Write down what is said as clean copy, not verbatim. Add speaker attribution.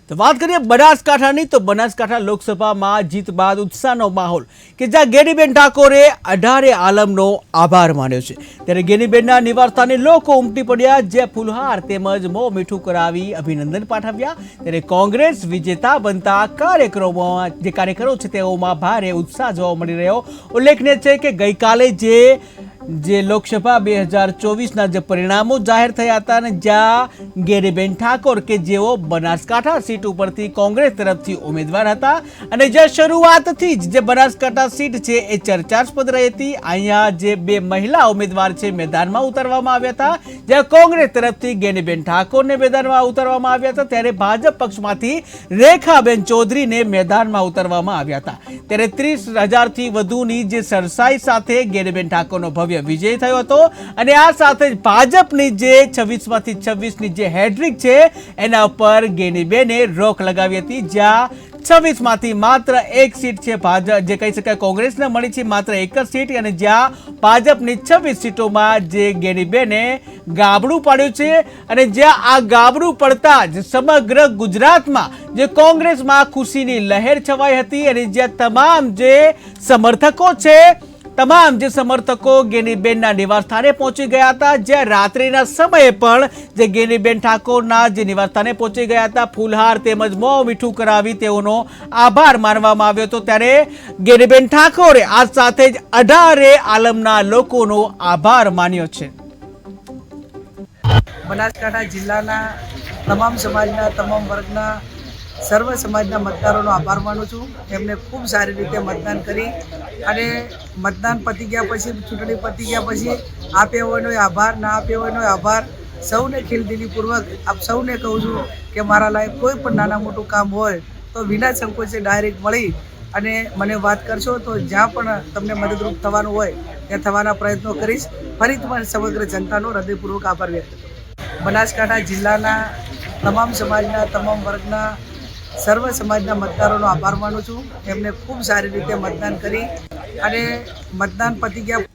Speaker 1: तो बात करिए बनासकांठानी तो बनासकांठा लोकसभा में जीत बाद उत्साहનો માહોલ કે જ્યાં ગેનીબેન ઠાકોરે 18 આલમનો આભાર માન્યો છે ત્યારે ગેનીબેનના નિવાસસ્થાને લોકો ઉમટી પડ્યા જે ફૂલહાર તેમજ મોં મીઠું કરાવી અભિનંદન પાઠવ્યા ત્યારે કોંગ્રેસ વિજેતા બનતા કાર્યકરો છે તેઓમાં ભારે ઉત્સાહ જોવા મળી રહ્યો ઉલ્લેખનીય છે કે ગઈકાલે જે લોકસભા 2024ના જે પરિણામો જાહેર થયા હતા અને જ્યાં ગેનીબેન ઠાકોર કે જેઓ બનાસકાંઠા સીટ ઉપરથી કોંગ્રેસ તરફથી ઉમેદવાર હતા અને જે શરૂઆતથી જ જે બનાસકાંઠા સીટ છે એ ચર્ચાસ્પદ રહી હતી અહીંયા જે બે મહિલા ઉમેદવાર છે મેદાનમાં ઉતારવામાં આવ્યા હતા જ્યાં કોંગ્રેસ તરફથી ગેનીબેન ઠાકોરને મેદાનમાં ઉતારવામાં આવ્યા હતા ત્યારે ભાજપ પક્ષમાંથી રેખાબેન ચૌધરીને મેદાનમાં ઉતારવામાં આવ્યા હતા ત્યારે 30,000થી વધુની જે સરસાઈ સાથે ગેનીબેન ઠાકોરનો ભવ્ય વિજય થયો હતો અને આ સાથે જ ભાજપની જે 26માંથી 26ની જે હેડ્રિક છે એના ઉપર ગેનીબેને રોક લગાવી હતી જ્યાં 26માંથી માત્ર એક સીટ છે ભાજપ જે કહી શકાય કોંગ્રેસને મળી છે માત્ર એક જ સીટ અને જ્યાં ભાજપની 26 સીટોમાં જે ગેનીબેને ગાબડું પાડ્યું છે અને જ્યાં આ ગાબડું પડતા જ સમગ્ર ગુજરાતમાં જે કોંગ્રેસમાં ખુશીની લહેર છવાઈ હતી અને જ્યાં તમામ જે સમર્થકો ગેનીબેનના નિવાસસ્થાને પહોંચી ગયા હતા જ્યાં રાત્રિના સમયે પણ જે ગેનીબેન ઠાકોરના જે નિવાસસ્થાને પહોંચી ગયા હતા ફૂલહાર તેમજ મોં મીઠું કરાવી તેઓનો આભાર માનવામાં આવ્યો હતો ત્યારે ગેનીબેન ઠાકોરે આ સાથે જ 18 આલમના લોકોનો આભાર માન્યો છે।
Speaker 2: બનાસકાંઠા જિલ્લાના તમામ સમાજના તમામ વર્ગના સર્વ સમાજના મતદારોનો આભાર માનું છું। એમને ખૂબ સારી રીતે મતદાન કરી અને મતદાન પતી ગયા પછી ચૂંટણી પતી ગયા પછી આપ્યા હોયનો આભાર ના આપ્યા હોયનો આભાર સૌને ખીલદિલીપૂર્વક આપ સૌને કહું છું કે મારા લાયક કોઈ પણ નાના મોટું કામ હોય તો વિના સંકોચે ડાયરેક્ટ મળી અને મને વાત કરશો તો જ્યાં પણ તમને મદદરૂપ થવાનું હોય ત્યાં થવાના પ્રયત્નો કરીશ। ફરીથી પણ સમગ્ર જનતાનો હૃદયપૂર્વક આભાર વ્યક્ત કરું। બનાસકાંઠા જિલ્લાના તમામ સમાજના તમામ વર્ગના સર્વ સમાજના મતદારોનો આભાર માનું છું। એમને ખૂબ સારી રીતે મતદાન કરી અને મતદાન પતી ગયા